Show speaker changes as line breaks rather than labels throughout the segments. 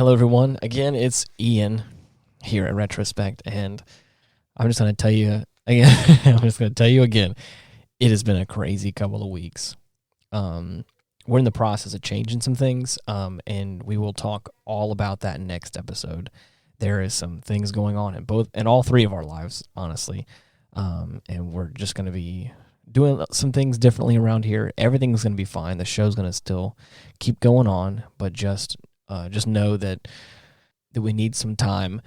Hello, everyone. Again, it's Ian here at Retrospect, and I'm just going to tell you again, it has been a crazy couple of weeks. We're in the process of changing some things, and we will talk all about that next episode. There is some things going on in all three of our lives, honestly, and we're just going to be doing some things differently around here. Everything's going to be fine. The show's going to still keep going on, but just know that we need some time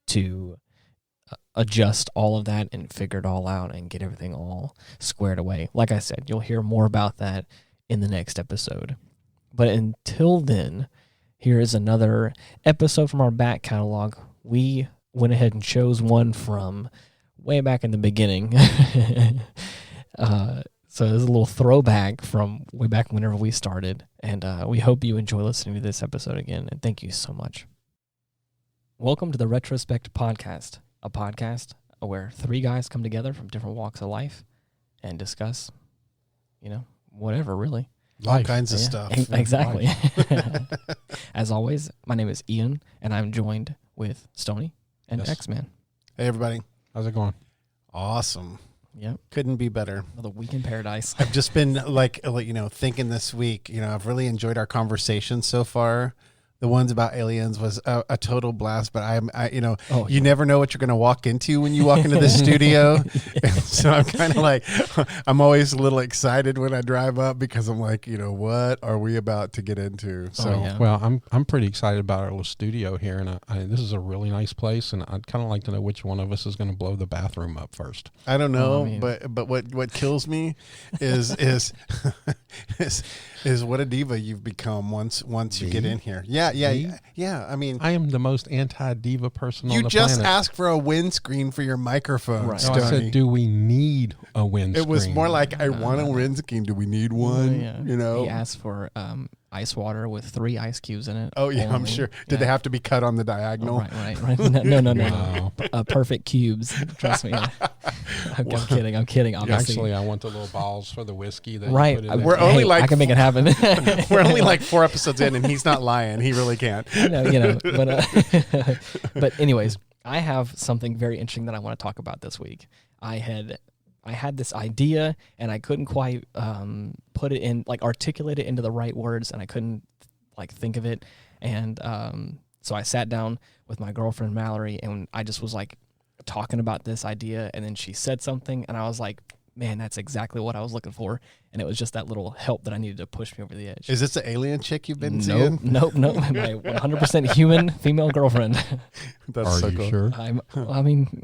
to adjust all of that and figure it all out and get everything all squared away. Like I said, you'll hear more about that in the next episode. But until then, here is another episode from our back catalog. We went ahead and chose one from way back in the beginning. So there's a little throwback from way back whenever we started, and we hope you enjoy listening to this episode again, and thank you so much. Welcome to the Retrospect podcast, a podcast where three guys come together from different walks of life and discuss, whatever, really.
All kinds of stuff.
Exactly. As always, my name is Ian, and I'm joined with Stoney and X-Man.
Hey, everybody.
How's it going?
Awesome.
Yep.
Couldn't be better.
Another week in paradise.
I've just been thinking this week, I've really enjoyed our conversations so far. The ones about aliens was a total blast, but you never know what you're going to walk into when you walk into the studio. So I'm kind of like, I'm always a little excited when I drive up because I'm like, what are we about to get into? So,
Well, I'm pretty excited about our little studio here, and this is a really nice place, and I'd kind of like to know which one of us is going to blow the bathroom up first.
I don't know, but what kills me is what a diva you've become once you get in here. Yeah. I mean,
I am the most anti-diva person on the planet.
You just asked for a windscreen for your microphone,
right.
No, I said, do we need a windscreen?
It was more like, I want a windscreen. Do we need one?
Yeah. He asked for ice water with 3 ice cubes in it.
Oh, yeah, I'm sure. Did they have to be cut on the diagonal?
Oh, right. No. Wow. Perfect cubes. Trust me. I'm kidding. Obviously.
Actually, I want the little balls for the whiskey. That
right.
You put in
I can make it happen.
We're only like 4 episodes in, and he's not lying. He really can't.
But anyways, I have something very interesting that I want to talk about this week. I had this idea, and I couldn't quite put it in, articulate it into the right words, and I couldn't think of it. And so I sat down with my girlfriend Mallory, and I just was talking about this idea, and then she said something, and I was like, man, that's exactly what I was looking for. And it was just that little help that I needed to push me over the edge.
Is this the alien chick you've been seeing?
Nope. My 100% human female girlfriend.
That's
Are
so
you
cool.
sure?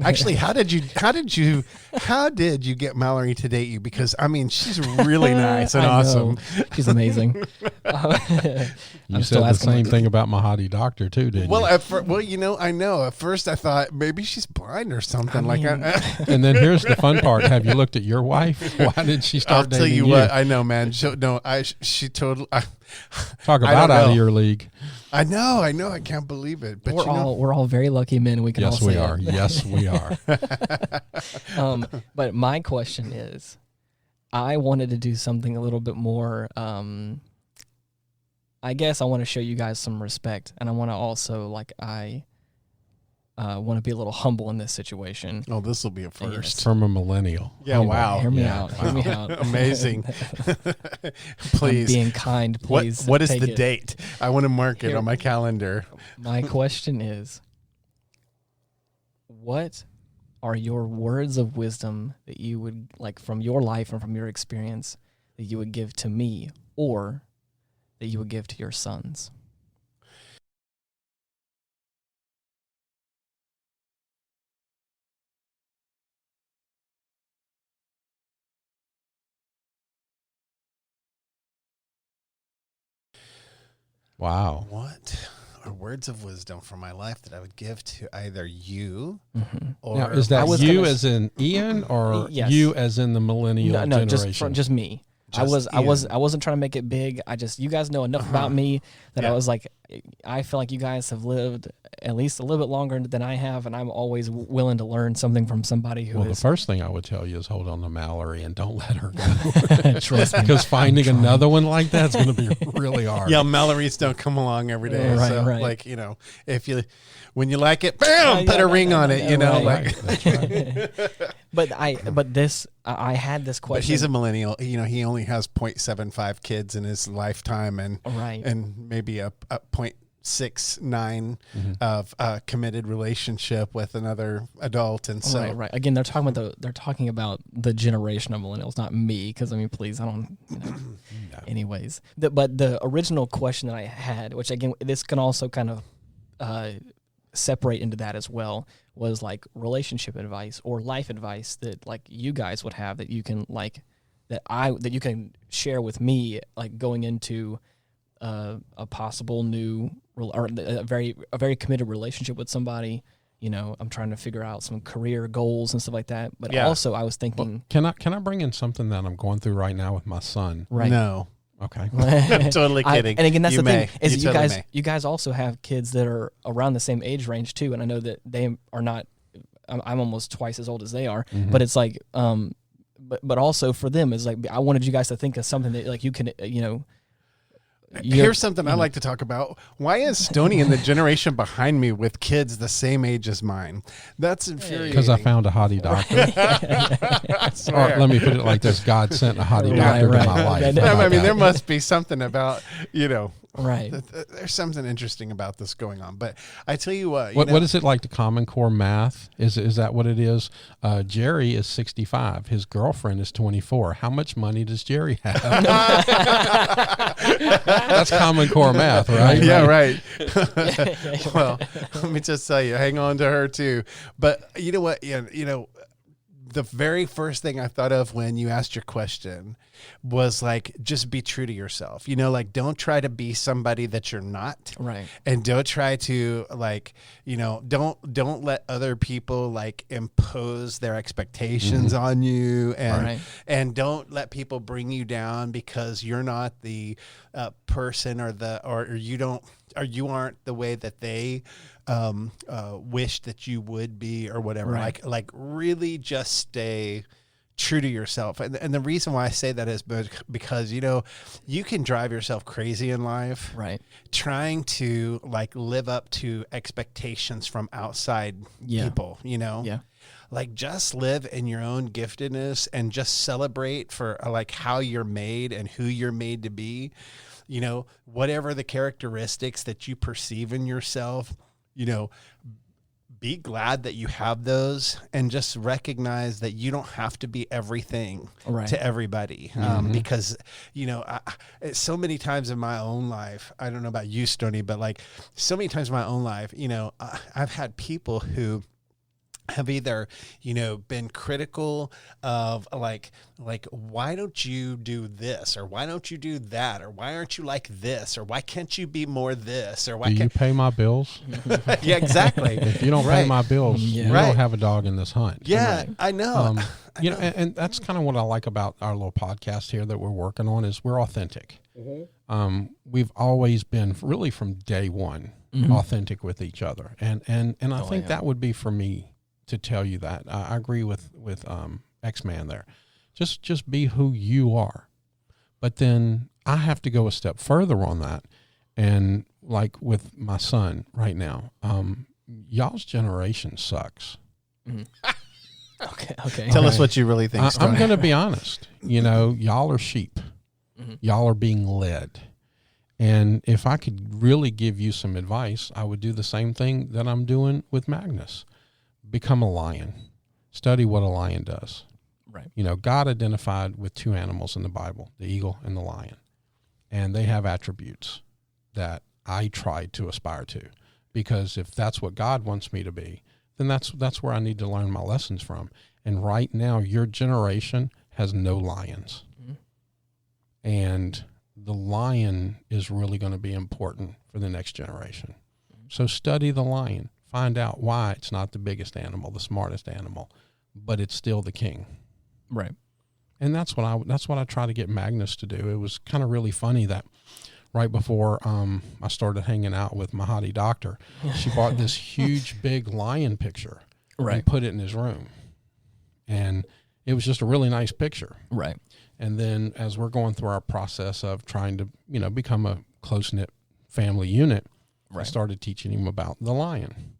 Actually, how did you get Mallory to date you? Because she's really nice and awesome.
She's amazing.
You said the same thing about my hottie doctor too, didn't you?
I know. At first, I thought maybe she's blind or something.
And then here's the fun part: have you looked at your wife? Why did she start dating you?
I'll tell you what. I know, man. She totally.
Talk about out of your league.
I know. I can't believe it. But
we're all very lucky men. We can all say
are. Yes, we are.
But my question is, I wanted to do something a little bit more. I guess I want to show you guys some respect, and I want to also want to be a little humble in this situation.
Oh, this will be a first.
From a millennial.
Yeah, wow.
Hear me out.
Amazing. Please.
I'm being kind, please.
What is the date? I want to mark it on my calendar.
My question is, what are your words of wisdom that you would, from your life and from your experience, that you would give to me or that you would give to your sons?
Wow.
What are words of wisdom from my life that I would give to either you or...
Now, is that you as in Ian or you as in the millennial generation?
Just me. I wasn't trying to make it big. You guys know enough about me that I was like, I feel like you guys have lived at least a little bit longer than I have, and I'm always willing to learn something from somebody who
Well,
is.
the first thing I would tell you is hold on to Mallory and don't let her go.
Trust me.
Because finding another one like that's going to be really hard.
Yeah, Mallory's don't come along every day.
Right,
so,
right.
like, when you like it, bam, put a ring on it,
right.
That's right.
But I had this question.
But he's a millennial. He only has 0.75 kids in his lifetime, and
Right.
and maybe a 0.69 of a committed relationship with another adult, and so
right. Again, they're talking about the generation of millennials, not me. Because please, I don't.
No.
Anyways, but the original question that I had, which again, this can also kind of separate into that as well, was like relationship advice or life advice that like you guys would have that you can that you can share with me, like going into a possible new or a very committed relationship with somebody. I'm trying to figure out some career goals and stuff like that. But also, I was thinking,
Can I bring in something that I'm going through right now with my son?
right?
no.
Okay.
I'm totally kidding.
And again, that's
You
the thing
may.
is
You
you
totally
guys
may.
you guys also have kids that are around the same age range too, and I know that they are not. I'm almost twice as old as they are, but it's like, but also for them is like I wanted you guys to think of something that like you can
Here's something I like to talk about. Why is Stoney and the generation behind me with kids the same age as mine? That's infuriating.
Because I found a hottie doctor.
I
Or
swear.
let me put it like this: God sent a hottie
Right,
doctor
right.
to my life.
Yeah, no,
How
I
about
mean,
that?
there must be something about,
right.
there's something interesting about this going on. But I tell you what,
What is it like to Common Core math? Is that what it is? Jerry is 65. His girlfriend is 24. How much money does Jerry have? That's Common Core math, right?
Yeah, right. Well, let me just tell you, hang on to her too. But you know what? The very first thing I thought of when you asked your question was like, just be true to yourself. Like, don't try to be somebody that you're not.
Right.
And don't try to don't let other people like impose their expectations on you, and don't let people bring you down because you're not the person or you aren't the way that they wish that you would be or whatever.
Right.
Like really just stay true to yourself. And the reason why I say that is because, you can drive yourself crazy in life.
Right.
Trying to like live up to expectations from outside people,
Yeah.
Like just live in your own giftedness and just celebrate for like how you're made and who you're made to be. Whatever the characteristics that you perceive in yourself, be glad that you have those and just recognize that you don't have to be everything to everybody. Because, so many times in my own life, I don't know about you, Stoney, but like so many times in my own life, I've had people who have either, been critical of like, why don't you do this? Or why don't you do that? Or why aren't you like this? Or why can't you be more this? Or why
Do you pay my bills?
Yeah, exactly.
If you don't pay my bills, you
Right.
don't have a dog in this hunt.
Yeah, I know.
And that's kind of what I like about our little podcast here that we're working on is we're authentic. We've always been really from day one authentic with each other, and I think that would be for me to tell you that. I agree with X-Man there. Just be who you are. But then I have to go a step further on that. And like with my son right now, y'all's generation sucks.
Okay.
Tell us what you really think.
I'm going to be honest. Y'all are sheep. Y'all are being led. And if I could really give you some advice, I would do the same thing that I'm doing with Magnus. Become a lion. Study what a lion does.
Right.
God identified with two animals in the Bible, the eagle and the lion. And they have attributes that I try to aspire to. Because if that's what God wants me to be, then that's where I need to learn my lessons from. And right now, your generation has no lions. And the lion is really going to be important for the next generation. So study the lion. Find out why it's not the biggest animal, the smartest animal, but it's still the king.
Right.
And that's what I try to get Magnus to do. It was kind of really funny that right before I started hanging out with Mahadi Doctor, she bought this huge, big lion picture and put it in his room. And it was just a really nice picture.
Right.
And then as we're going through our process of trying to, become a close-knit family unit, I started teaching him about the lion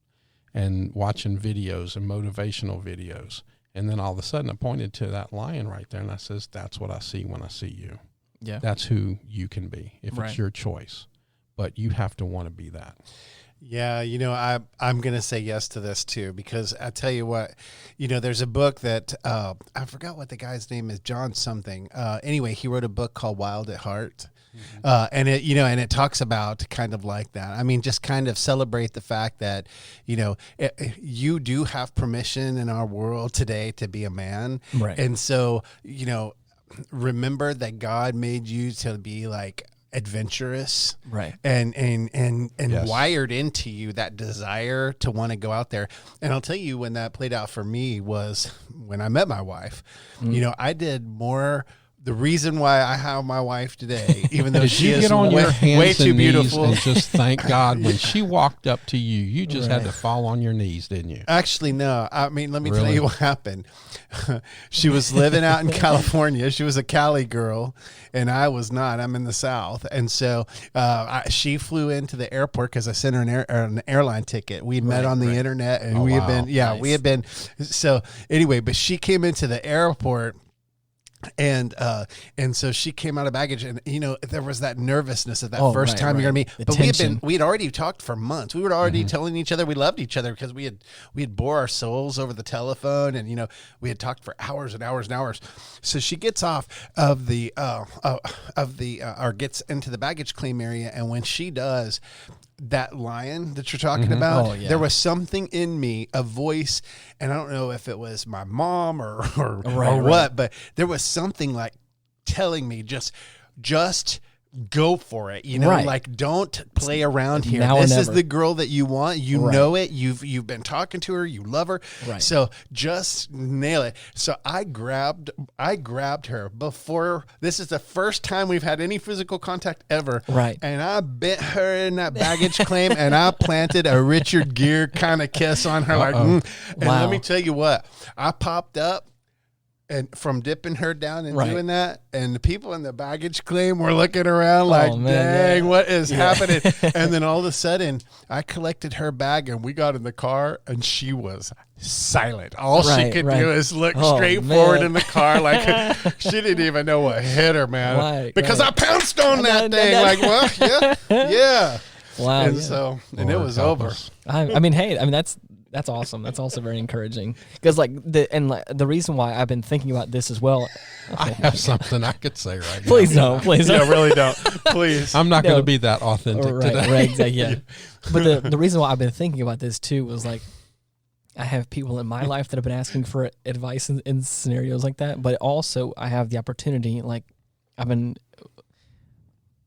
and watching videos and motivational videos. And then all of a sudden I pointed to that lion right there and I says, that's what I see when I see you.
Yeah.
That's who you can be if it's your choice. But you have to want to be that.
Yeah, I'm going to say yes to this too, because I tell you what, there's a book that I forgot what the guy's name is, John something. Anyway, he wrote a book called Wild at Heart. And it talks about kind of like that. I mean, just kind of celebrate the fact that, you do have permission in our world today to be a man.
Right.
And so, remember that God made you to be like adventurous,
right,
and
yes.
wired into you that desire to want to go out there. And I'll tell you when that played out for me was when I met my wife. I did more. The reason why I have my wife today, even though she is way too beautiful,
and just thank God when she walked up to you, you just had to fall on your knees, didn't you?
Actually, no. I mean, let me tell you what happened. She was living out in California. She was a Cali girl, and I was not. I'm in the South. And so she flew into the airport because I sent her an airline ticket. We met on the internet, and we had been. So anyway, but she came into the airport. And so she came out of baggage, and there was that nervousness of that first time you're gonna meet. But we had already talked for months. We were already telling each other we loved each other because we had bore our souls over the telephone, and we had talked for hours and hours and hours. So she gets off of the or gets into the baggage claim area, and when she does, that lion that you're talking about, there was something in me, a voice, and I don't know if it was my mom or what, but there was something like telling me just go for it, like don't play around here. This is the girl that you want. You know it. You've been talking to her. You love her. Right. So just nail it. So I grabbed her before. This is the first time we've had any physical contact ever.
Right.
And I bit her in that baggage claim, and I planted a Richard Gere kind of kiss on her. And let me tell you what, I popped up. And from dipping her down and doing that, and the people in the baggage claim were looking around like, dang, what is happening? And then all of a sudden, I collected her bag, and we got in the car, and she was silent. All she could do is look straight forward in the car, like she didn't even know what hit her, man. Because I pounced on that thing, like, well, yeah.
Wow.
And so, and it was over.
I mean, that's awesome. That's also very encouraging because the reason why I've been thinking about this as well.
I have something I could say right now.
Please don't. Please don't.
No, really don't. Please.
I'm not going to be that authentic today.
Right, exactly, yeah. But the reason why I've been thinking about this too was like I have people in my life that have been asking for advice in scenarios like that, but also I have the opportunity, like I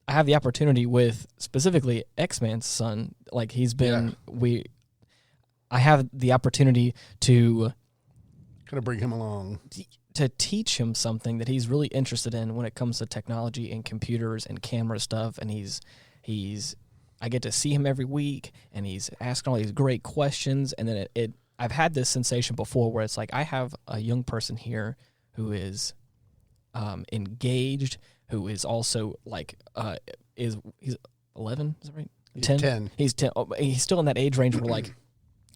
have the opportunity with specifically X-Man's son. Like he's been I have the opportunity to
kind of bring him along,
to teach him something that he's really interested in when it comes to technology and computers and camera stuff. And I get to see him every week, and he's asking all these great questions. And then I've had this sensation before where it's like I have a young person here who is engaged, who is also like he's 11, is that right?
He's 10.
He's 10. He's still in that age range where like.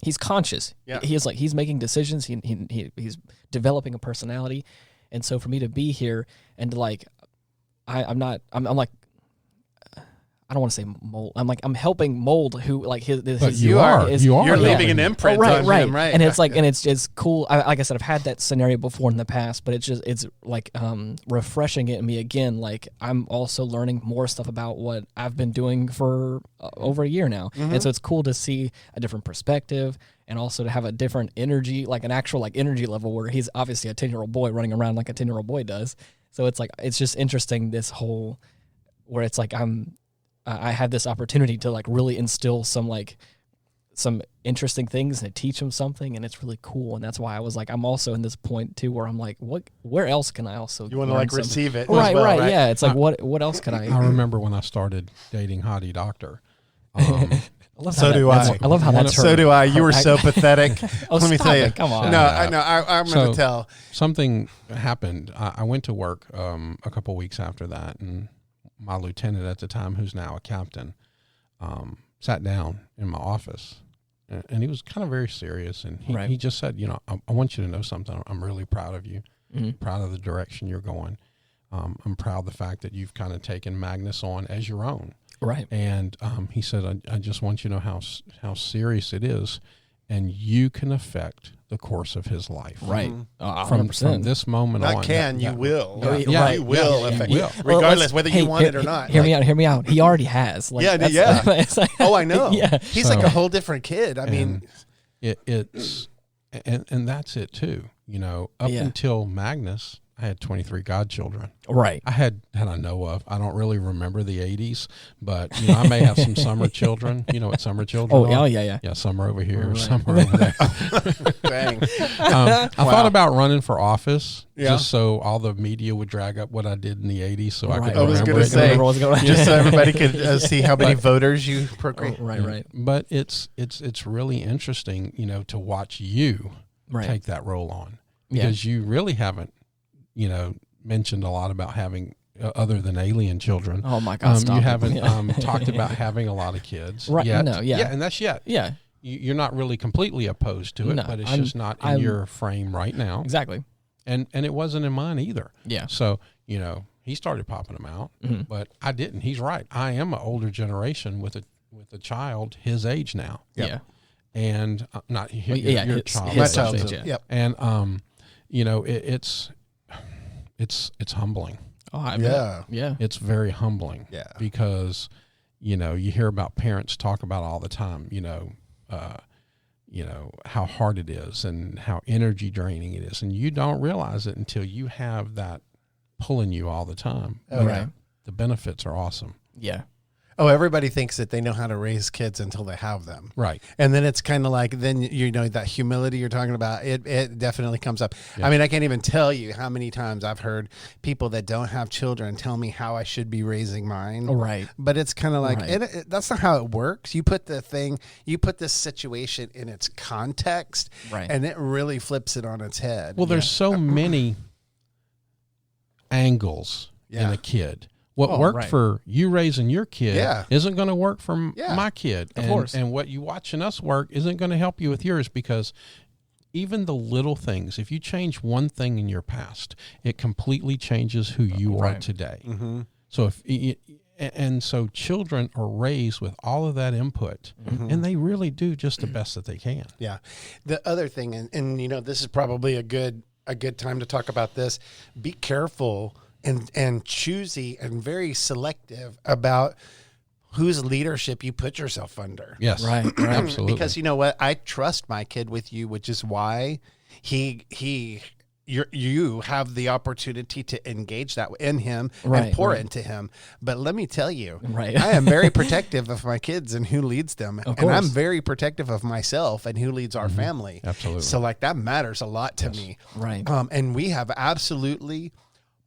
He's conscious. Yeah. He's making decisions. He's developing a personality, and so for me to be here and to like, I'm like, I don't want to say mold. I'm helping mold who like his.
You're leaving an imprint on him, right?
And it's like, and it's cool. Like I said, I've had that scenario before in the past, but it's like refreshing it in me again. Like I'm also learning more stuff about what I've been doing for over a year now, and so it's cool to see a different perspective. And also to have a different energy, like an actual like energy level where he's obviously a 10-year-old boy running around like a 10-year-old boy does. So it's like, it's just interesting this whole, where it's like I had this opportunity to like really instill some like some interesting things and teach them something, and it's really cool. And that's why I was like, I'm also in this point too where I'm like, where else can I also
you want to like receive it?
Right, well, right, yeah. It's like what else can I?
I remember when I started dating Hottie Doctor.
I love how that's her.
So do I. You were so pathetic. Let me tell you.
Come on.
No, I'm going to tell.
Something happened. I went to work a couple weeks after that, and my lieutenant at the time, who's now a captain, sat down in my office, and he was kind of very serious, and he just said, I want you to know something. I'm really proud of you, proud of the direction you're going. I'm proud of the fact that you've kind of taken Magnus on as your own.
Right.
And he said, I just want you to know how serious it is, and you can affect the course of his life.
Right.
From this moment on.
You will.
You
will affect it, regardless whether you want it or not.
Hear me out. He already has. Like,
It's like, oh, I know.
Yeah.
He's like a whole different kid. I mean.
It's and that's it too. Up until Magnus, I had 23 godchildren.
Right.
I had I know of. I don't really remember the 80s, but I may have some summer children. You know what summer children are?
Oh, yeah.
Yeah, some are over here, some are over there.
Dang.
I thought about running for office just so all the media would drag up what I did in the 80s so I could remember it.
I was going to say, just so everybody could see how many voters you procreate.
Right.
But it's really interesting, to watch you take that role on. Because you really haven't mentioned a lot about having other than alien children.
Oh my God! Stop
you haven't talked about having a lot of kids,
right?
Yet.
No, yeah,
and that's yet.
Yeah,
you're not really completely opposed to it, but it's just not in your frame right now.
Exactly.
And it wasn't in mine either.
Yeah.
So he started popping them out, but I didn't. He's right. I am an older generation with a child his age now.
Yep. Yeah.
And not your child.
My child's
age.
Yep.
And it's humbling.
Oh, yeah.
It's very humbling.
Yeah.
Because, you hear about parents talk about all the time, how hard it is and how energy draining it is. And you don't realize it until you have that pulling you all the time.
Oh, right.
The benefits are awesome.
Yeah.
Oh, everybody thinks that they know how to raise kids until they have them.
Right.
And then it's kind of like, then, that humility you're talking about, it definitely comes up. Yeah. I mean, I can't even tell you how many times I've heard people that don't have children tell me how I should be raising mine.
Right.
But it's kind of like, that's not how it works. You put this situation in its context,
right,
and it really flips it on its head.
Well, there's so many angles in a kid. What worked for you raising your kid isn't going to work for my kid.
Of course.
And what you watching us work isn't going to help you with yours, because even the little things, if you change one thing in your past, it completely changes who you are today.
Mm-hmm.
So so children are raised with all of that input, and they really do just the best that they can.
Yeah. The other thing, and this is probably a good time to talk about this. Be careful and choosy and very selective about whose leadership you put yourself under.
Yes.
Right.
Absolutely.
Because you know what? I trust my kid with you, which is why you have the opportunity to engage that in him and pour into him. But let me tell you, I am very protective of my kids and who leads them. And I'm very protective of myself and who leads our family.
Absolutely.
So that matters a lot to me.
Right.
And we have absolutely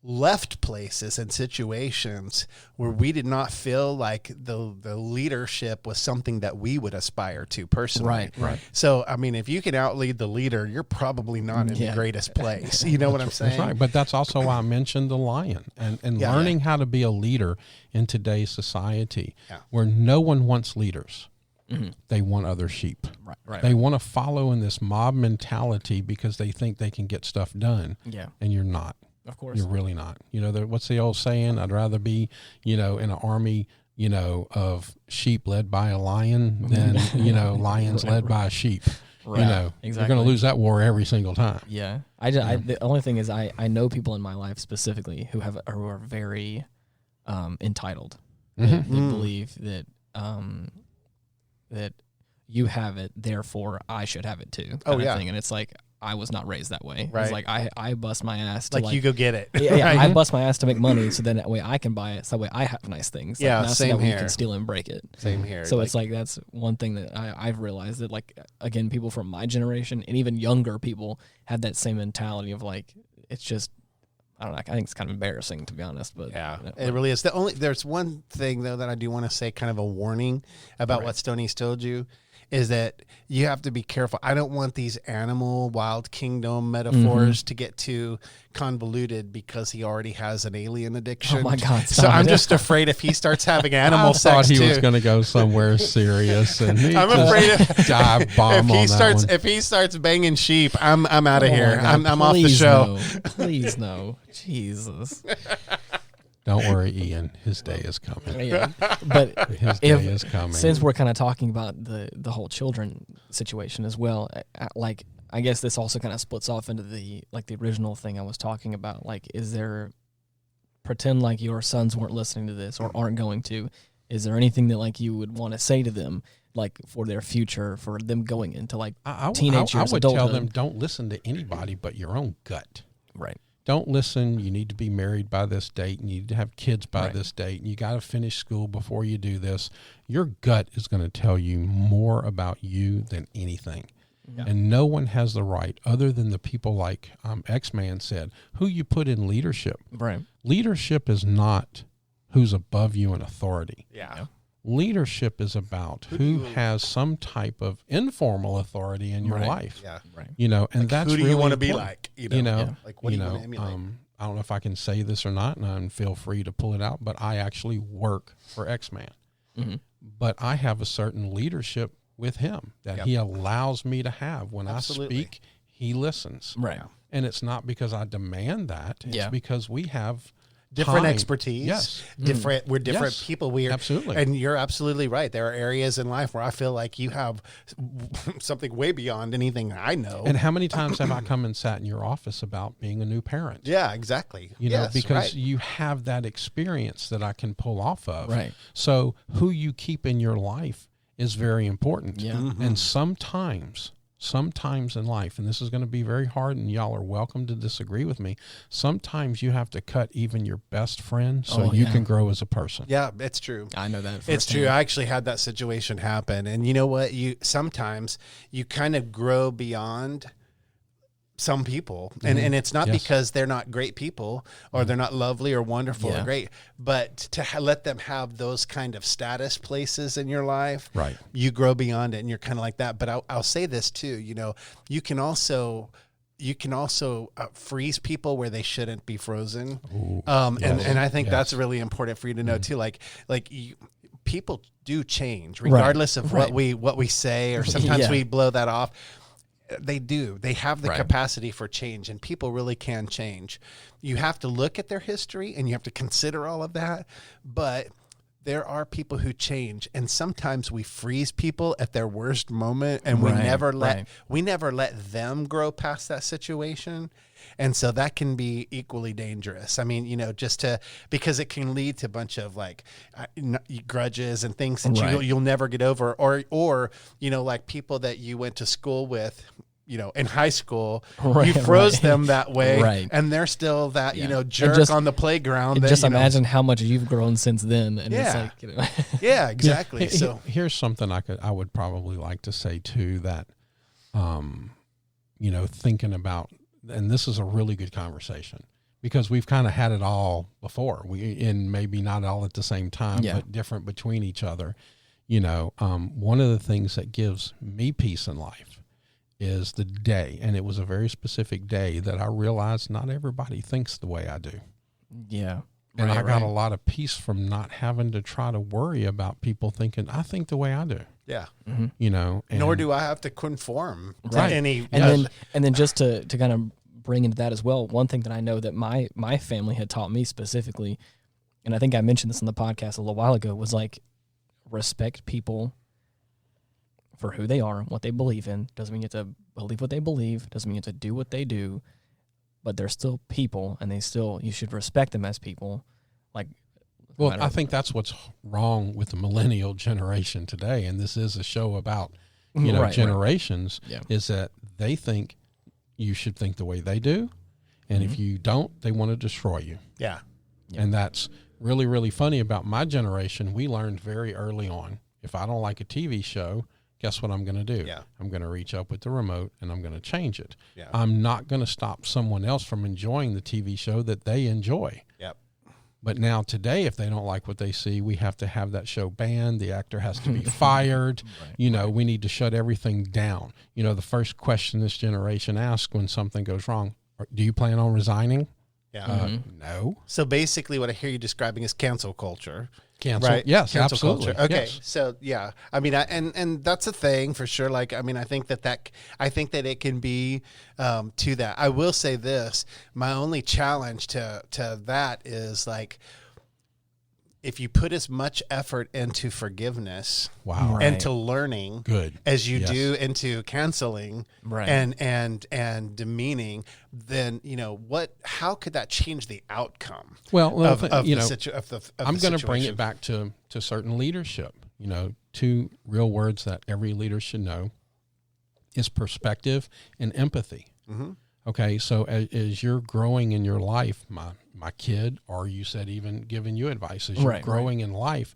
left places and situations where we did not feel like the leadership was something that we would aspire to personally.
Right.
So, I mean, if you can outlead the leader, you're probably not in the greatest place. You know what I'm saying?
That's right. But that's also why I mentioned the lion and learning how to be a leader in today's society where no one wants leaders. Mm-hmm. They want other sheep.
Right.
They want to follow in this mob mentality because they think they can get stuff done.
Yeah.
And you're not.
Of course.
You're really not. What's the old saying? I'd rather be, in an army, of sheep led by a lion than, lions led by a sheep. Right.
Exactly.
You're going to lose that war every single time.
Yeah. The only thing is I know people in my life specifically who are very entitled. They believe that that you have it, therefore I should have it too. Kind of thing. And it's like, I was not raised that way.
Right.
It's like I bust my ass to
like you go get it.
yeah,
Right?
I bust my ass to make money, so then that way I can buy it. So that way I have nice things.
Yeah,
not so
same
that way
here.
you can steal and break it.
Same here.
So it's like that's one thing that I've realized that like again, people from my generation and even younger people have that same mentality of like it's just I don't know. I think it's kind of embarrassing to be honest, but
yeah,
you know,
it really is. There's one thing though that I do want to say, kind of a warning about what Stoney's told you, is that you have to be careful. I don't want these animal wild kingdom metaphors to get too convoluted because he already has an alien addiction.
Oh my God!
So I'm just afraid if he starts having animal
I
sex
thought he
too.
was going to go somewhere serious, and
I'm afraid
dive bomb
if he starts banging sheep, I'm out of here.
God,
I'm off the
please
show.
No. Please no, Jesus.
Don't worry, Ian. His day is coming.
Yeah. But
His day is coming.
since we're kind of talking about the whole children situation as well, like I guess this also kind of splits off into the original thing I was talking about. Like, is there pretend like your sons weren't listening to this or aren't going to? Is there anything that like you would want to say to them, like for their future, for them going into like teenage years,
I would
adulthood?
tell them, don't listen to anybody but your own gut.
Right.
Don't listen. You need to be married by this date. You need to have kids by
Right.
this date. And you got to finish school before you do this. Your gut is going to tell you more about you than anything.
Yeah.
And no one has the right, other than the people like X-Man said, who you put in leadership.
Right.
Leadership is not who's above you in authority.
Yeah.
Leadership is about who has some type of informal authority in your
Right.
life.
Yeah.
Right.
You know, and
Like,
that's
who do
really
you want to be
important.
like?
You know,
Yeah.
like what do you want to emulate?
I don't know if I can say this or not, and feel free to pull it out, but I actually work for X-Man.
Mm-hmm.
But I have a certain leadership with him that he allows me to have. When
Absolutely.
I speak, he listens.
Right.
And it's not because I demand that. It's because we have
different
time.
expertise.
Yes.
We're different
Yes.
people. We are
Absolutely.
and you're absolutely right. There are areas in life where I feel like you have something way beyond anything I know.
And how many times have I come and sat in your office about being a new parent?
yeah, exactly.
You know,
Yes,
because
right.
you have that experience that I can pull off of.
Right.
So who you keep in your life is very important.
Yeah.
Mm-hmm.
And sometimes in life, and this is going to be very hard, and y'all are welcome to disagree with me, sometimes you have to cut even your best friend so you can grow as a person.
Yeah, it's true.
I know that.
It's true. I actually had that situation happen. And you know what? Sometimes you kind of grow beyond some people, and it's not because they're not great people or they're not lovely or wonderful or great, but to let them have those kind of status places in your life,
Right.
you grow beyond it, and you're kind of like that. But I'll say this too, you know, you can also freeze people where they shouldn't be frozen. And I think that's really important for you to know too. People do change regardless of what we say, or sometimes we blow that off. They do. They have the capacity for change, and people really can change. You have to look at their history and you have to consider all of that, but there are people who change, and sometimes we freeze people at their worst moment, and we never let them grow past that situation. And so that can be equally dangerous. I mean, you know, because it can lead to a bunch of grudges and things that you'll never get over, or, you know, like people that you went to school with, you know, in high school, you froze them that way, and they're still that, you know, jerk on the playground.
Just imagine how much you've grown since then. And it's like, you know.
Yeah, exactly. So
here's something I would probably like to say too, that, you know, thinking about, and this is a really good conversation because we've kind of had it all before, and maybe not all at the same time, but different between each other. You know, one of the things that gives me peace in life is the day, and it was a very specific day that I realized not everybody thinks the way I do.
Yeah.
And I got a lot of peace from not having to try to worry about people thinking I think the way I do.
Yeah.
Mm-hmm.
You know,
nor do I have to conform to
Right.
any.
And then just to kind of bring into that as well, one thing that I know that my family had taught me specifically, and I think I mentioned this on the podcast a little while ago, was like respect people for who they are, what they believe in. Doesn't mean you have to believe what they believe. Doesn't mean you have to do what they do. But they're still people, and you should respect them as people. Like,
well, I think that's what's wrong with the millennial generation today, and this is a show about generations.
Yeah.
Is that they think you should think the way they do. And if you don't, they want to destroy you.
Yeah.
And that's really, really funny about my generation. We learned very early on, if I don't like a TV show, guess what I'm going to do?
Yeah.
I'm going to reach up with the remote and I'm going to change it.
Yeah.
I'm not going to stop someone else from enjoying the TV show that they enjoy.
Yep.
But now today, if they don't like what they see, we have to have that show banned. The actor has to be fired. We need to shut everything down. The first question this generation asks when something goes wrong, do you plan on resigning?
Yeah.
No.
So basically what I hear you describing is cancel culture.
Cancel.
Right?
Yes,
cancel
absolutely.
culture. Okay.
Yes.
So yeah, I mean, and that's a thing for sure. Like, I mean, I think that it can be to that. I will say this, my only challenge to that is like, if you put as much effort into forgiev's
Wow.
and to learning
Good.
as you
Yes.
do into canceling
Right.
and demeaning, then how could that change the outcome?
Well,
of the
I'm
going
to bring it back to certain leadership. Two real words that every leader should know is perspective and empathy.
Mm-hmm.
Okay, so as you're growing in your life, my kid, or you said even giving you advice, as you're growing in life,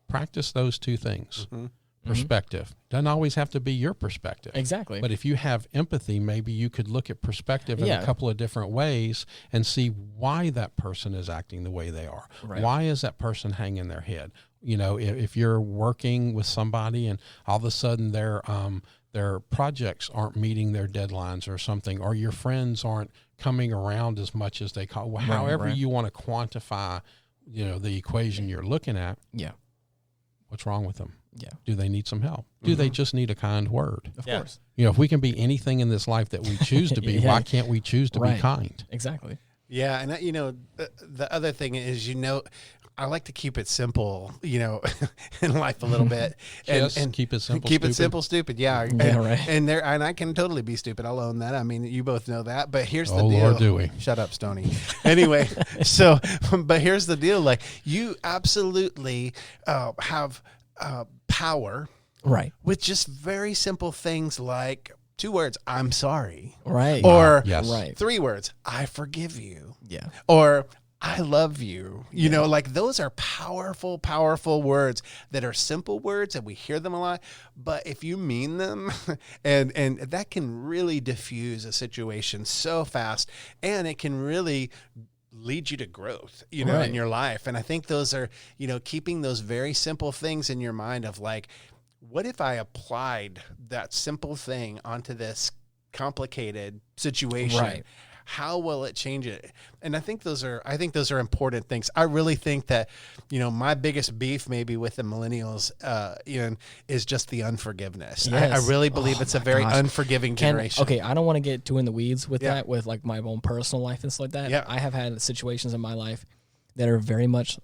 practice those two things.
Mm-hmm.
Perspective. Doesn't always have to be your perspective.
Exactly.
But if you have empathy, maybe you could look at perspective in a couple of different ways and see why that person is acting the way they are.
Right.
Why is that person hanging their head? If you're working with somebody and all of a sudden their projects aren't meeting their deadlines or something, or your friends aren't coming around as much as they call. Well, however you want to quantify, the equation you're looking at.
Yeah.
What's wrong with them?
Yeah.
Do they need some help? Do they just need a kind word?
Of course.
If we can be anything in this life that we choose to be, why can't we choose to be kind?
Exactly.
Yeah, and the other thing is, I like to keep it simple, in life a little bit, and
keep it simple.
Keep it simple, stupid. Yeah,
right.
And I can totally be stupid. I'll own that. I mean, you both know that. But here's the deal.
Lord, do we?
Shut up, Stoney. Anyway, but here's the deal. Like, you absolutely have power,
right,
with just very simple things like 2 words, I'm sorry.
Right.
Or
right.
3 words, I forgive you.
Yeah.
Or I love you. Like, those are powerful, powerful words that are simple words and we hear them a lot. But if you mean them, and that can really diffuse a situation so fast, and it can really lead you to growth, in your life. And I think those are, keeping those very simple things in your mind of like, what if I applied that simple thing onto this complicated situation? Right. How will it change it? And I think those are important things. I really think that, my biggest beef maybe with the millennials, Ian, is just the unforgiveness.
Yes.
I really believe it's a very unforgiving generation.
Okay, I don't want to get too in the weeds with that, with like my own personal life and stuff like that.
Yeah.
I have had situations in my life that are very much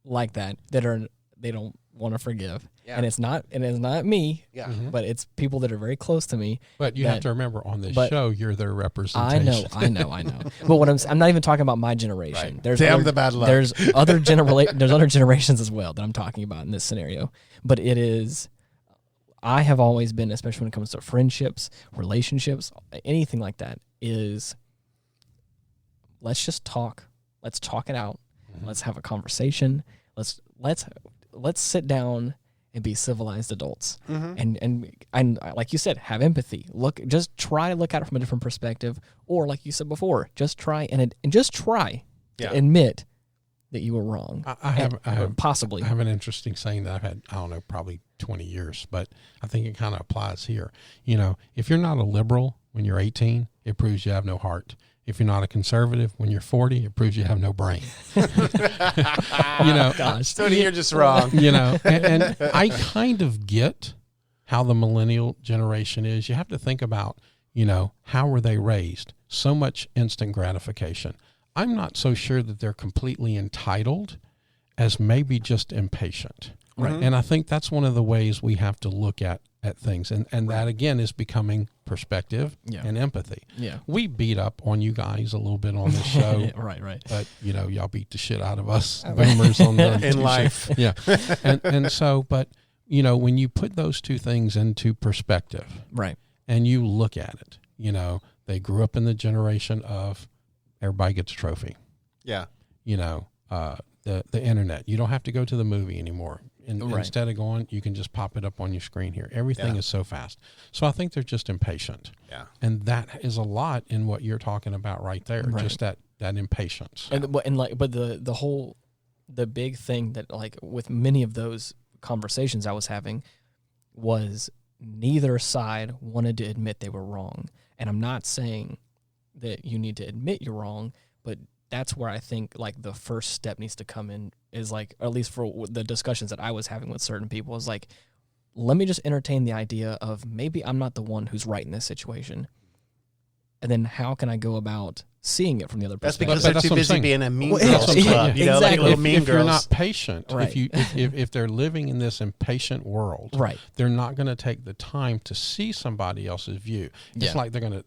like that, they don't want to forgive. Yeah. And it's not me, but it's people that are very close to me.
But you have to remember, on this show, you're their representation.
I know. But I'm not even talking about my generation.
Right. The bad luck.
There's other generations as well that I'm talking about in this scenario. But I have always been, especially when it comes to friendships, relationships, anything like that, is let's just talk. Let's talk it out. Mm-hmm. Let's have a conversation. Let's sit down and be civilized adults. Mm-hmm. And like you said, have empathy. Just try to look at it from a different perspective. Or like you said before, just try to admit that you were wrong.
I have
an
interesting saying that I've had, I don't know, probably 20 years, but I think it kind of applies here. If you're not a liberal when you're 18, it proves you have no heart. If you're not a conservative when you're 40, it proves you have no brain.
Gosh, Tony, you're just wrong.
And I kind of get how the millennial generation is. You have to think about, how were they raised? So much instant gratification. I'm not so sure that they're completely entitled as maybe just impatient. Right. And I think that's one of the ways we have to look at things. And that, again, is becoming perspective and empathy. Yeah. We beat up on you guys a little bit on this show.
Right.
But, y'all beat the shit out of us boomers on the
in life.
Yeah. And so, but, when you put those two things into perspective.
Right.
And you look at it, They grew up in the generation of everybody gets a trophy.
Yeah.
You know, the internet. You don't have to go to the movie anymore. Instead of going, you can just pop it up on your screen here. Everything is so fast. So I think they're just impatient.
Yeah.
And that is a lot in what you're talking about right there. Right. Just that impatience.
And the big thing that, like, with many of those conversations I was having was neither side wanted to admit they were wrong. And I'm not saying that you need to admit you're wrong, but that's where I think, like, the first step needs to come in is, like, or at least for the discussions that I was having with certain people, is like, let me just entertain the idea of maybe I'm not the one who's right in this situation. And then how can I go about seeing it from the other perspective?
That's because they're too busy being a mean girls club.
Yeah,
Like
exactly.
little mean
if
girls.
you're not patient,
Right.
if they're living in this impatient world,
right,
they're not going to take the time to see somebody else's view. It's like they're gonna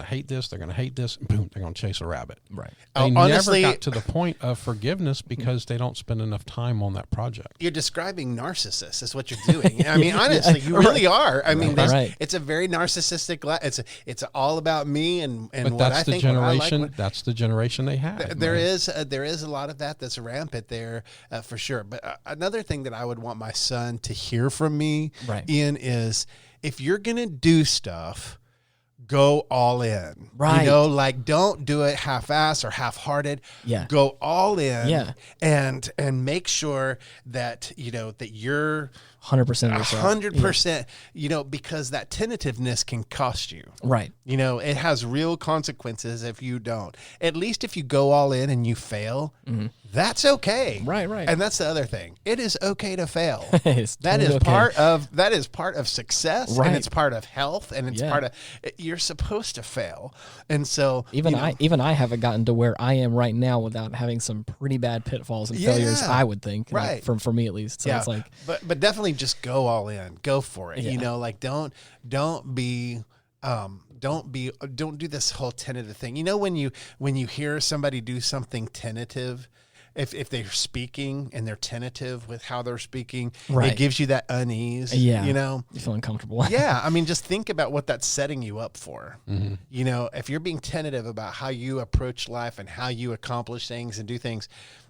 hate this, they're gonna hate this, and boom, they're gonna chase a rabbit.
right.
They honestly, never got to the point of forgiveness because they don't spend enough time on that project.
You're describing narcissists. Is what you're doing. I mean, honestly, you really are. I mean, it's a very narcissistic. It's all about me and
but
what
that's
I
the
think.
generation.
What I like,
that's the generation they have.
There is a lot of that's rampant there for sure. But another thing that I would want my son to hear from me, Ian, is if you're gonna do stuff, go all in.
Right.
You know, like, don't do it half-ass or half-hearted.
Yeah.
Go all in.
Yeah.
And make sure that, you know, that you're
100%.
100%, you know, because that tentativeness can cost you.
Right.
You know, it has real consequences if you don't. At least if you go all in and you fail, that's okay.
Right.
And that's the other thing. It is okay to fail.
It's
That
totally
is part of success, and it's part of health, and it's part of, you're supposed to fail. And so
even I haven't gotten to where I am right now without having some pretty bad pitfalls and failures, I would think,
right?
Like, for me at least. So it's like,
but definitely just go all in, go for it. You know, like don't do this whole tentative thing. You know, when you hear somebody do something tentative, if they're speaking and they're tentative with how they're speaking, it gives you that unease.
Yeah.
You know,
you feel uncomfortable.
Yeah. I mean, just think about what that's setting you up for.
Mm-hmm.
You know, if you're being tentative about how you approach life and how you accomplish things and do things,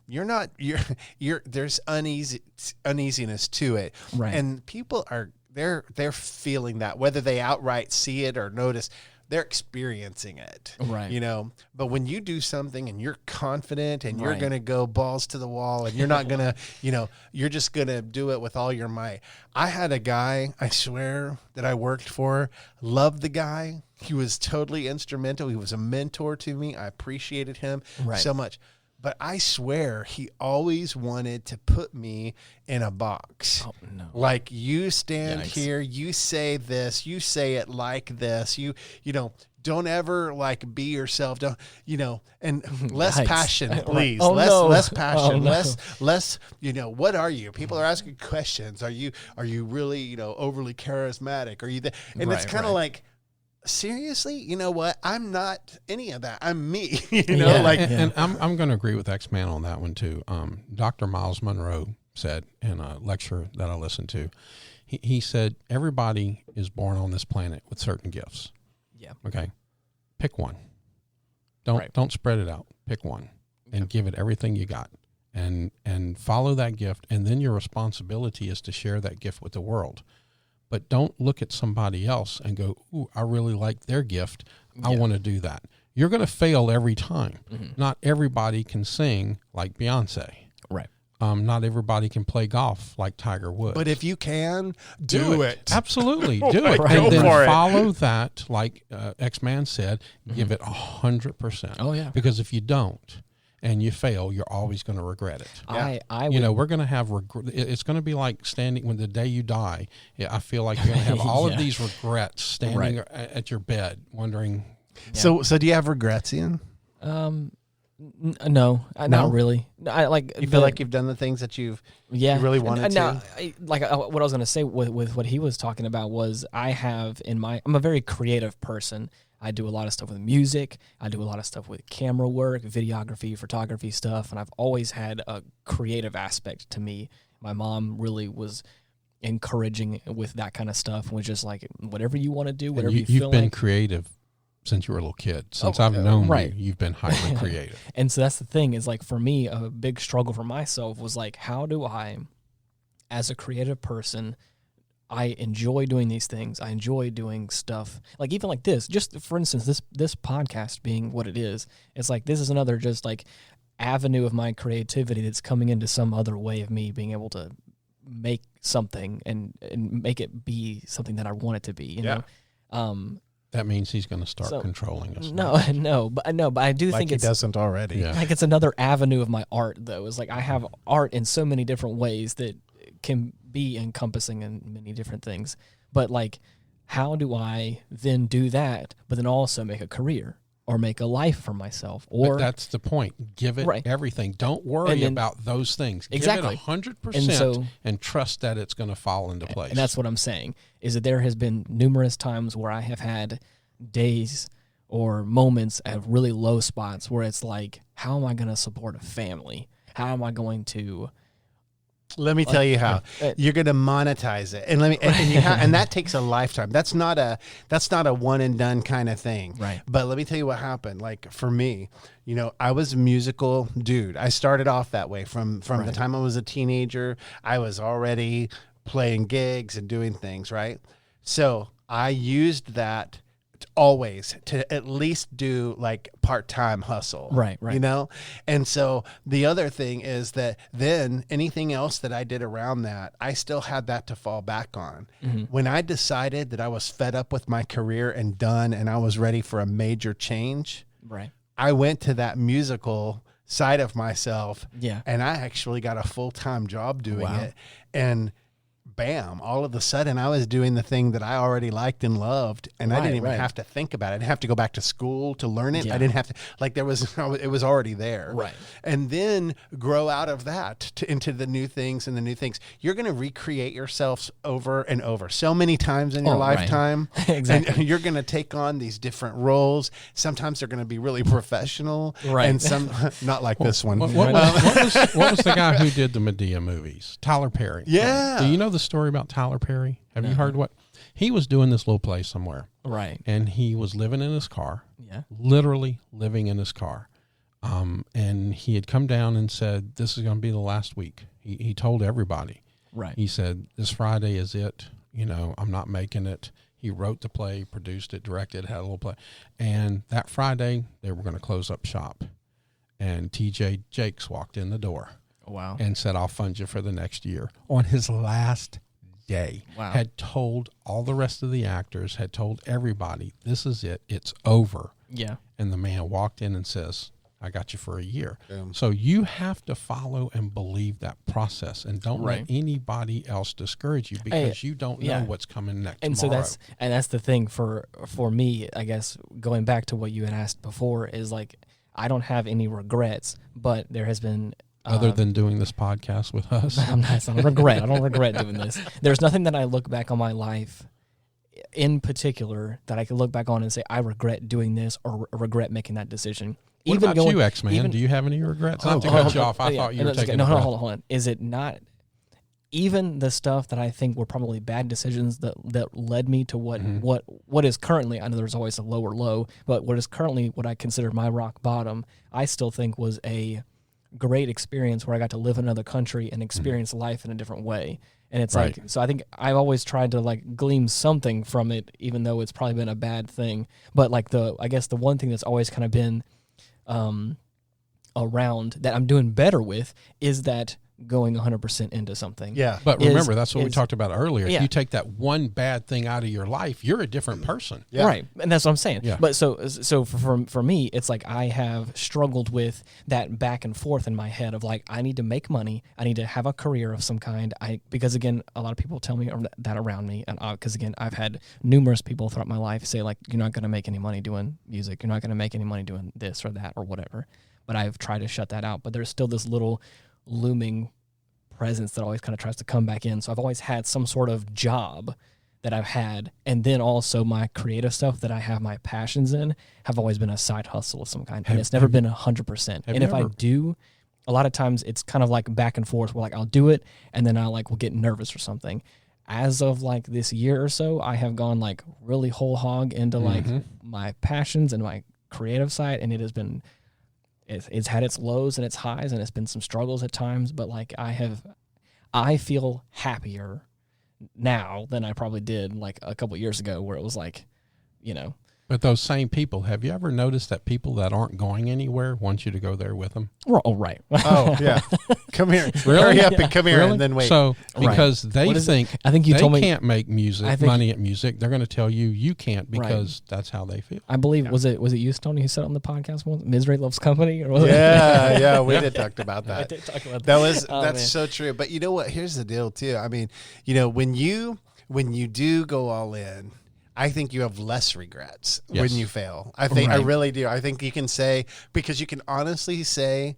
there's uneasiness to it.
Right.
And people they're feeling that, whether they outright see it or notice. They're experiencing it,
right?
You know, but when you do something and you're confident and you're going to go balls to the wall and you're not going to, you know, you're just going to do it with all your might. I had a guy, I swear, that I worked for, loved the guy. He was totally instrumental. He was a mentor to me. I appreciated him so much. But I swear he always wanted to put me in a box.
Oh, no.
Like, you stand here, you say this, you say it like this, you know, don't ever like be yourself. Don't, you know, and less passion, please. Less passion, less, you know, what are you? People are asking questions. Are you really, you know, overly charismatic? Are you there? And it's kind of like, seriously, you know what? I'm not any of that. I'm me. You know,
and I'm going to agree with X-Man on that one too. Dr. Miles Monroe said in a lecture that I listened to, he said everybody is born on this planet with certain gifts. Yeah. Okay. Pick one. Don't spread it out. Pick one and give it everything you got, and follow that gift. And then your responsibility is to share that gift with the world. But don't look at somebody else and go, ooh, I really like their gift. I want to do that. You're going to fail every time. Mm-hmm. Not everybody can sing like Beyonce.
Right.
Not everybody can play golf like Tiger Woods.
But if you can, do it.
Absolutely. Do it. And then follow that, like X-Man said, give it 100%.
Oh, yeah.
Because if you don't, and you fail, you're always going to regret it. We're going to have regret. It's going to be like standing when the day you die. I feel like you're going to have all of these regrets standing at your bed, wondering.
Yeah. So do you have regrets, Ian?
No, not really. I like.
You feel like you've done the things that you really wanted to.
What I was going to say with what he was talking about was I'm a very creative person. I do a lot of stuff with music. I do a lot of stuff with camera work, videography, photography stuff, and I've always had a creative aspect to me. My mom really was encouraging with that kind of stuff, and was just like, whatever you want to do, whatever you feel like.
You've been creative since you were a little kid. Since I've known
right.
you've been highly creative.
And so that's the thing is like for me, a big struggle for myself was like, how do I, as a creative person, I enjoy doing these things. I enjoy doing stuff like even like this. Just for instance, this podcast being what it is, it's like this is another just like avenue of my creativity that's coming into some other way of me being able to make something and make it be something that I want it to be. You know.
That means he's going to start controlling us.
No, but I do
like
think
he
it's
doesn't already.
Yeah.
like it's another avenue of my art though. It's like I have art in so many different ways that can be encompassing in many different things. But like, how do I then do that, but then also make a career or make a life for myself? Or
but that's the point. Give it everything. Don't worry about those things.
Exactly.
Give it 100% and trust that it's going to fall into place.
And that's what I'm saying, is that there has been numerous times where I have had days or moments at really low spots where it's like, how am I going to support a family? How am I going to...
Let me tell you how you're going to monetize it, and and that takes a lifetime. That's not a one and done kind of thing.
Right.
But let me tell you what happened. Like for me, you know, I was a musical dude. I started off that way from the time I was a teenager. I was already playing gigs and doing things. Right. So I used that always to at least do like part-time hustle.
Right.
You know? And so the other thing is that then anything else that I did around that, I still had that to fall back on. Mm-hmm. When I decided that I was fed up with my career and done, and I was ready for a major change, I went to that musical side of myself.
Yeah.
And I actually got a full-time job doing it. And bam, all of a sudden I was doing the thing that I already liked and loved, and I didn't even have to think about it. I didn't have to go back to school to learn it. I didn't have to, like it was already there.
Right.
And then grow out of that into the new things and the new things. You're going to recreate yourselves over and over so many times in your lifetime.
Exactly.
And you're going to take on these different roles. Sometimes they're going to be really professional.
Right.
And some, not like this one.
What was the guy who did the Medea movies? Tyler Perry.
Yeah.
Do you know the story about Tyler Perry? Have you heard what he was doing? This little play somewhere,
right?
And he was living in his car, literally living in his car. And he had come down and said, "This is going to be the last week." He told everybody,
right?
He said, "This Friday is it. You know, I'm not making it." He wrote the play, produced it, directed, had a little play, and that Friday they were going to close up shop. And T.J. Jakes walked in the door.
Wow.
And said, "I'll fund you for the next year." On his last day.
Wow.
Had told all the rest of the actors, had told everybody, "This is it. It's over."
Yeah.
And the man walked in and says, "I got you for a year." So you have to follow and believe that process, and don't let anybody else discourage you, because you don't know what's coming next
and
tomorrow.
So that's the thing for me, I guess, going back to what you had asked before, is like I don't have any regrets, but there has been
other than doing this podcast with us.
It's not a regret. I don't regret doing this. There's nothing that I look back on my life in particular that I can look back on and say, I regret doing this or regret making that decision.
What about you, X-Man? Do you have any regrets? Not to cut you off. I thought you were taking a breath.
Hold on. Is it not even the stuff that I think were probably bad decisions that led me to what is currently, I know there's always a lower low, but what is currently what I consider my rock bottom, I still think was a great experience where I got to live in another country and experience life in a different way. And it's like, so I think I've always tried to like glean something from it, even though it's probably been a bad thing. But like I guess the one thing that's always kind of been around that I'm doing better with is that going 100% into something.
Yeah.
But remember, that's what we talked about earlier. If you take that one bad thing out of your life, you're a different person.
Yeah. Right. And that's what I'm saying. Yeah. But so for me, it's like I have struggled with that back and forth in my head of like, I need to make money. I need to have a career of some kind. Because again, a lot of people tell me that around me. And because again, I've had numerous people throughout my life say like, you're not going to make any money doing music. You're not going to make any money doing this or that or whatever. But I've tried to shut that out. But there's still this little looming presence that always kind of tries to come back in. So I've always had some sort of job that I've had, and then also my creative stuff that I have my passions in have always been a side hustle of some kind, and it's never been 100%. And if I do, a lot of times it's kind of like back and forth where like I'll do it and then I like will get nervous or something. As of like this year or so, I have gone like really whole hog into like my passions and my creative side, and it's had its lows and its highs, and it's been some struggles at times, but like I feel happier now than I probably did like a couple years ago, where it was like,
But those same people, have you ever noticed that people that aren't going anywhere want you to go there with them?
Oh, right.
Oh, yeah. Come here.
Really?
Hurry up and come here
Really?
and then wait.
So, because they think
I think you
they
told me
can't make money at music, they're going to tell you can't because that's how they feel.
I believe was it you, Tony, who said on the podcast once, "Misery loves company"? Or was
yeah, we did talk about that.
I did talk about
That's
man.
so true. But you know what? Here's the deal too. I mean, when you do go all in, I think you have less regrets when you fail. I really do. I think you can say, because you can honestly say,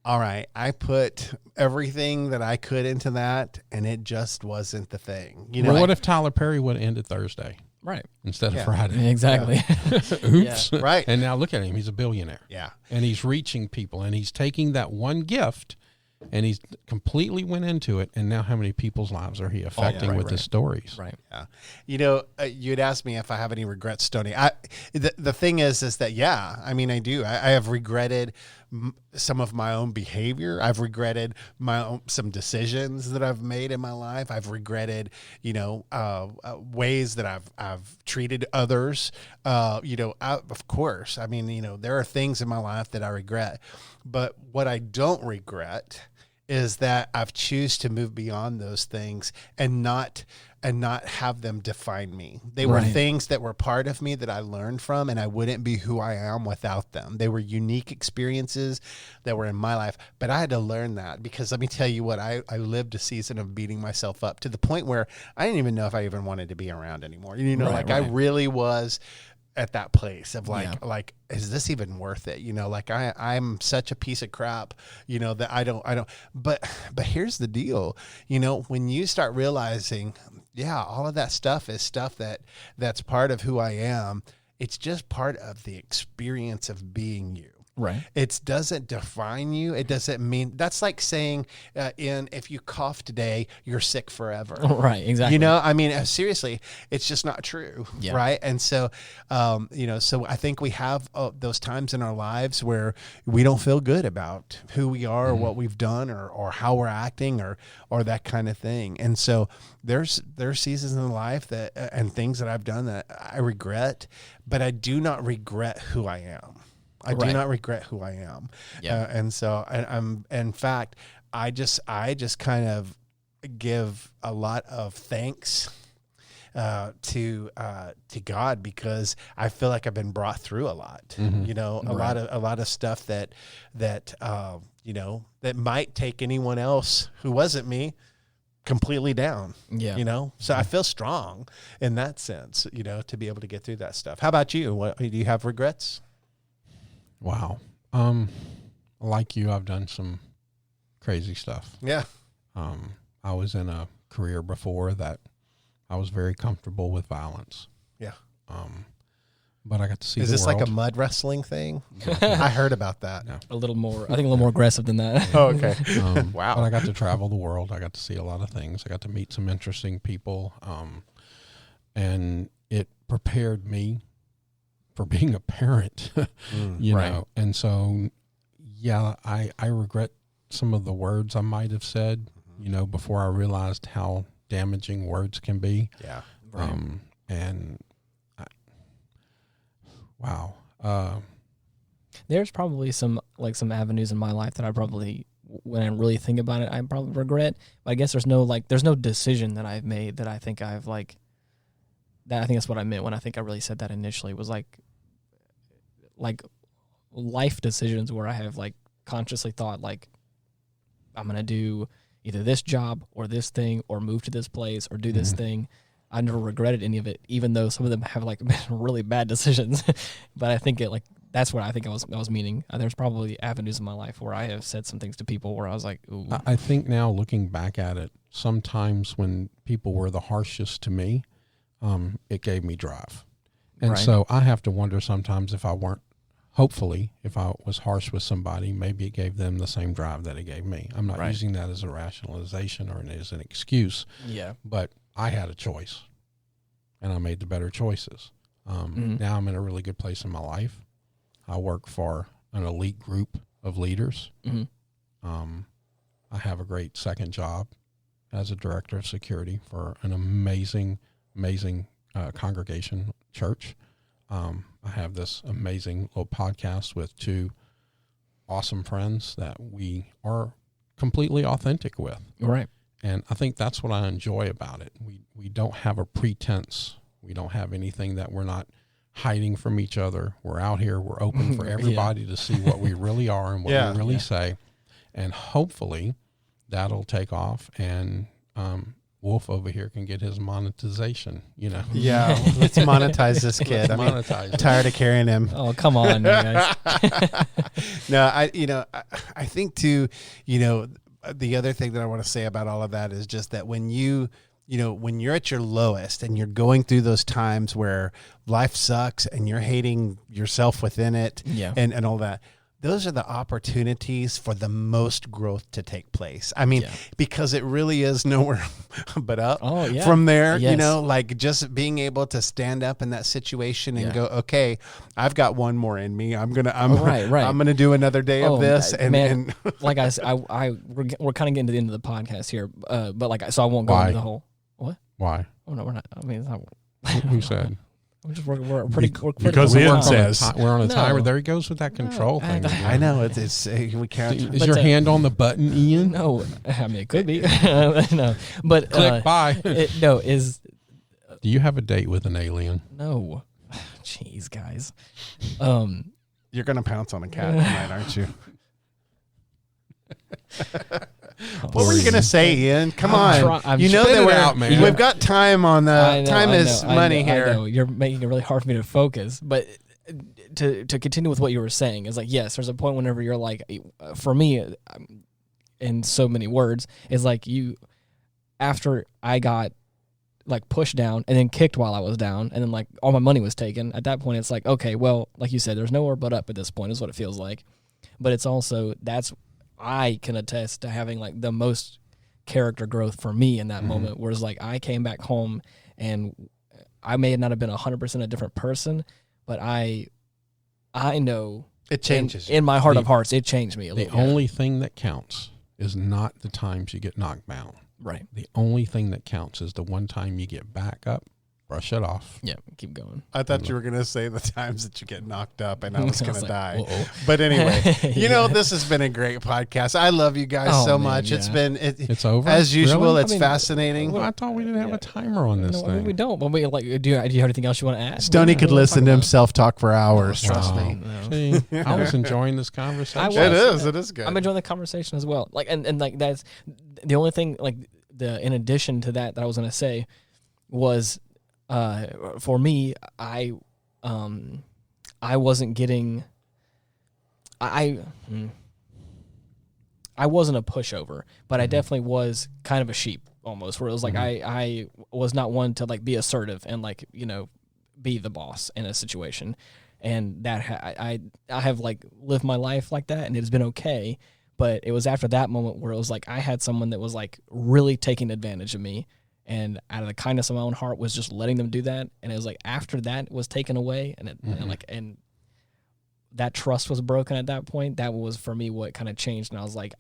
all right, I put everything that I could into that, and it just wasn't the thing.
What if Tyler Perry would have ended Thursday?
Right.
Instead of Friday.
Exactly.
Oops.
Yeah. Right.
And now look at him. He's a billionaire.
Yeah.
And he's reaching people, and he's taking that one gift, and he's completely went into it. And now how many people's lives are he affecting with his stories?
Right.
Yeah. You'd asked me if I have any regrets, Tony. The thing is that, yeah, I mean, I do. I have regretted some of my own behavior. I've regretted some decisions that I've made in my life. I've regretted, ways that I've treated others. Of course, I mean, there are things in my life that I regret, but what I don't regret is that I've choose to move beyond those things and not have them define me. They were things that were part of me that I learned from, and I wouldn't be who I am without them. They were unique experiences that were in my life, but I had to learn that, because let me tell you what, I lived a season of beating myself up to the point where I didn't even know if I even wanted to be around anymore. I really was at that place of like, is this even worth it? I'm such a piece of crap, that I don't, but here's the deal, when you start realizing, all of that stuff is stuff that's part of who I am. It's just part of the experience of being you.
Right.
It doesn't define you. It doesn't mean, that's like saying if you cough today, you're sick forever.
Right. Exactly.
I mean, seriously, it's just not true.
Yeah.
Right. And so, so I think we have those times in our lives where we don't feel good about who we are or what we've done or how we're acting or that kind of thing. And so there's seasons in life that and things that I've done that I regret, but I do not regret who I am. I do not regret who I am.
Yeah.
And so I'm, in fact, I just kind of give a lot of thanks to God, because I feel like I've been brought through a lot, a lot of stuff that that might take anyone else who wasn't me completely down.
Yeah.
So I feel strong in that sense, to be able to get through that stuff. How about you? Do you have regrets?
Wow. Like you, I've done some crazy stuff.
Yeah.
I was in a career before that I was very comfortable with violence.
Yeah.
But I got to see
Is
the
this
world.
like a mud wrestling thing? I heard about that.
No.
A little more aggressive than that.
Oh, okay.
Wow. But I got to travel the world. I got to see a lot of things. I got to meet some interesting people. And it prepared me for being a parent, you know? And so, I regret some of the words I might have said, before I realized how damaging words can be.
Yeah.
Wow.
There's probably some avenues in my life that I probably, when I really think about it, I probably regret. But I guess there's no decision that I've made that I think I've that. I think that's what I meant when I think I really said that initially, was like life decisions where I have consciously thought I'm going to do either this job or this thing or move to this place or do this thing. I never regretted any of it, even though some of them have been really bad decisions. But I think that's what I think I was meaning. There's probably avenues in my life where I have said some things to people where I was like, ooh.
I think now looking back at it, sometimes when people were the harshest to me, it gave me drive. And so I have to wonder sometimes if I was harsh with somebody, maybe it gave them the same drive that it gave me. I'm not using that as a rationalization or as an excuse.
Yeah.
But I had a choice, and I made the better choices. Now I'm in a really good place in my life. I work for an elite group of leaders. I have a great second job as a director of security for an amazing congregation church. I have this amazing little podcast with two awesome friends that we are completely authentic with.
Right.
And I think that's what I enjoy about it. We don't have a pretense. We don't have anything that we're not hiding from each other. We're out here. We're open for everybody to see what we really are and what we really say. And hopefully that'll take off, and Wolf over here can get his monetization,
Yeah, let's monetize this kid. I'm tired of carrying him.
Oh, come on, you guys.
No, I think too, the other thing that I want to say about all of that is just that when when you're at your lowest and you're going through those times where life sucks and you're hating yourself within it and all that, those are the opportunities for the most growth to take place. I mean, because it really is nowhere but up from there, like just being able to stand up in that situation and go, okay, I've got one more in me. I'm going to do another day of this. And
like I said, we're kind of getting to the end of the podcast here. But so I won't go into the whole, what?
Why?
Oh no, we're not. I mean, it's not.
Who said?
We're pretty
because Ian says
we're on a timer. There he goes with that control thing.
I know it's we can't.
Is your hand on the button, Ian?
No, I mean it could be. No, but
click bye.
Do
you have a date with an alien?
No, jeez, guys.
You're gonna pounce on a cat tonight, aren't you? What were you gonna say, Ian? Come on, you know that we've got time on the time is money here.
I know. You're making it really hard for me to focus, but to continue with what you were saying is like, yes, there's a point whenever you're like, for me, in so many words, is like after I got like pushed down and then kicked while I was down, and then like all my money was taken. At that point, it's like, okay, well, like you said, there's nowhere but up at this point, is what it feels like. But it's also I can attest to having like the most character growth for me in that moment, whereas like I came back home and I may not have been 100% a different person, but I know
it changes
in my heart of hearts. It changed me a little.
The only thing that counts is not the times you get knocked down.
Right.
The only thing that counts is the one time you get back up, brush it off.
Yeah, keep going.
I thought you were going to say the times that you get knocked up and I was going to die. But anyway, this has been a great podcast. I love you guys so much. Yeah. It's over. As usual, really? It's fascinating.
Well, I thought we didn't have a timer on this thing.
We don't. But do you have anything else you want to add?
Stoney could listen to himself talk for hours. Trust me.
See, I was enjoying this conversation.
It is good.
I'm enjoying the conversation as well. Like, and like that's the only thing. Like in addition to that I was going to say was. For me, I wasn't getting. I wasn't a pushover, but I definitely was kind of a sheep almost. Where it was like I was not one to like be assertive and like be the boss in a situation, and that I have like lived my life like that, and it's been okay. But it was after that moment where it was like I had someone that was like really taking advantage of me. And out of the kindness of my own heart was just letting them do that. And it was like after that was taken away and that trust was broken at that point. That was for me what kind of changed. And I was like,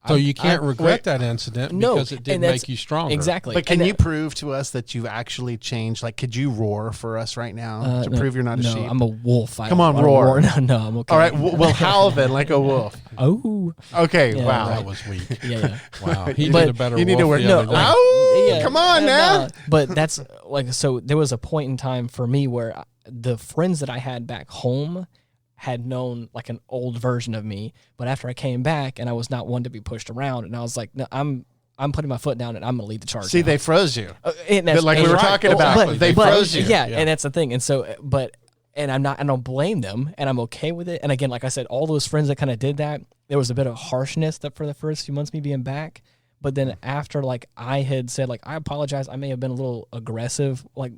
So you can't regret that incident because it did make you stronger.
Exactly.
But can you prove to us that you've actually changed? Like, could you roar for us right now to prove you're not a sheep?
No, I'm a wolf.
Come on, roar.
No, I'm okay.
All right, we'll howl then like a wolf.
Oh.
Okay,
yeah,
wow.
That was weak.
Yeah.
Wow. He did a better
you need to
wolf
work.
the other day.
Oh, come on now.
But that's like, so there was a point in time for me where the friends that I had back home had known like an old version of me, but after I came back and I was not one to be pushed around, and I was like, no, I'm putting my foot down and I'm gonna lead the charge.
See, they froze you.
Like
we were talking about, they froze you.
Yeah, and that's the thing. And so, and I don't blame them, and I'm okay with it. And again, like I said, all those friends that kind of did that, there was a bit of harshness that for the first few months me being back. But then after, like I had said, like I apologize, I may have been a little aggressive, like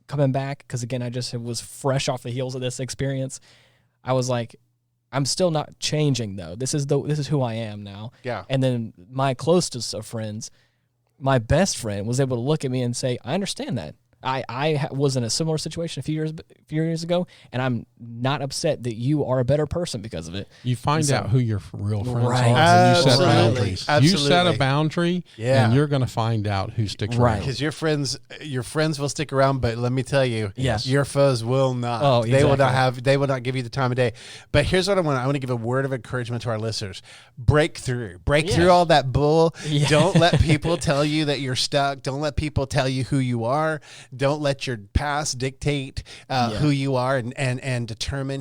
coming back, because again, I just was fresh off the heels of this experience. I was like, I'm still not changing though. This is who I am now.
Yeah.
And then my closest of friends, my best friend, was able to look at me and say, I understand that. I was in a similar situation a few years ago, and I'm not upset that you are a better person because of it.
You find out who your real friends
Right.
are when you set
Absolutely.
boundaries.
Absolutely.
You set a boundary,
Yeah.
and you're going to find out who sticks
Right.
around.
Because your friends will stick around, but let me tell you,
Yes.
your foes will not.
Oh,
They will not
exactly.
they will not give you the time of day. But here's what I want to give a word of encouragement to our listeners. Break through all that bull.
Yeah.
Don't let people tell you that you're stuck. Don't let people tell you who you are. Don't let your past dictate who you are and determine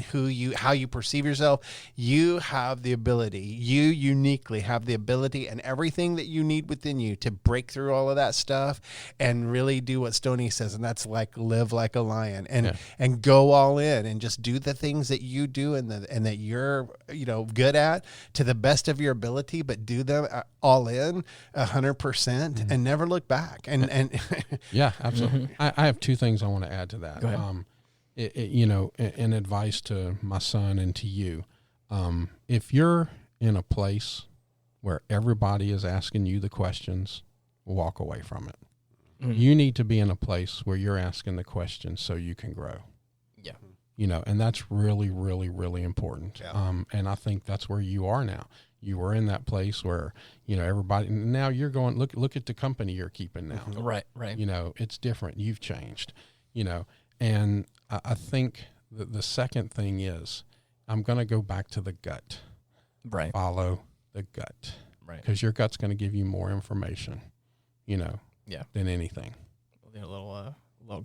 how you perceive yourself. You have the ability. You uniquely have the ability and everything that you need within you to break through all of that stuff and really do what Stoney says, and that's like live like a lion and go all in and just do the things that you do and that you're good at to the best of your ability, but do them all in 100% and never look back. And
Yeah, absolutely. I have two things I want to add to that.
Go ahead.
In advice to my son and to you, if you're in a place where everybody is asking you the questions, walk away from it. You need to be in a place where you're asking the questions so you can grow.
Yeah.
And that's really, really, really important.
Yeah.
And I think that's where you are now. You were in that place where, everybody, now you're going, look at the company you're keeping now.
Right.
It's different. You've changed, and I think the second thing is I'm going to go back to the gut.
Right.
Follow the gut.
Right.
Because your gut's going to give you more information, than anything.
Your little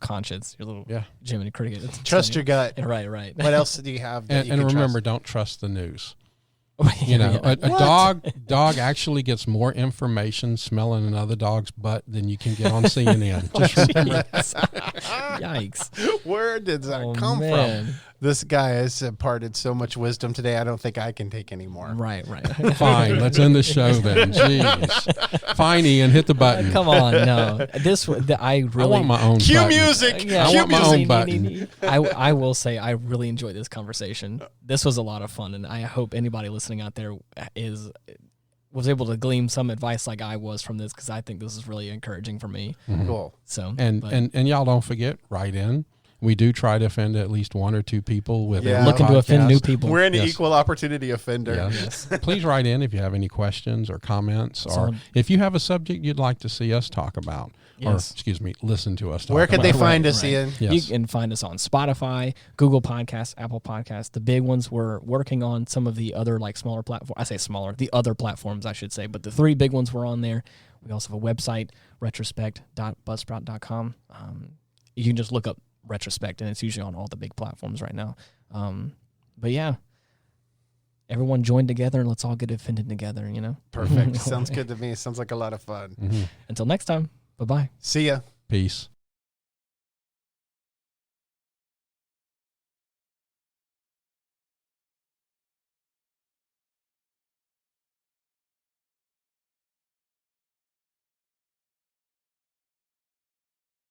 conscience, your little
Yeah.
Jiminy Cricket.
trust your gut.
Right.
What else do you have? That you
And
can
remember,
trust?
don't trust the news.
Yeah.
A dog actually gets more information smelling another dog's butt than you can get on CNN. Just remember.
Yikes.
Where did that come
man.
from? This guy has imparted so much wisdom today. I don't think I can take any more.
Right.
Fine, let's end the show then. Jeez. Fine, Ian, hit the button.
Come on, no. I really
I want my own
Cue
button.
music.
Yeah.
I
Cue
want my
music.
own button.
I will say I really enjoyed this conversation. This was a lot of fun, and I hope anybody listening out there was able to glean some advice like I was from this, because I think this is really encouraging for me.
Cool.
So
And y'all don't forget, write in. We do try to offend at least one or two people with
Yeah.
every
looking to offend
podcast.
new people.
We're an
Yes.
equal opportunity offender.
Yes. Please write in if you have any questions or comments, or
So-
if you have a subject you'd like to see us talk about,
Yes.
or listen to us talk
Where could
about.
they find
Right,
us,
right.
Ian?
Yes.
You can find us on Spotify, Google Podcasts, Apple Podcasts. The big ones, we're working on some of the other smaller platforms. I say smaller, the other platforms I should say, but the three big ones were on there. We also have a website, retrospect.buzzsprout.com. You can just look up Retrospect, and it's usually on all the big platforms right now. But yeah, everyone join together and let's all get offended together,
Perfect. Sounds good to me. Sounds like a lot of fun.
Mhm.
Until next time, bye-bye.
See ya.
Peace.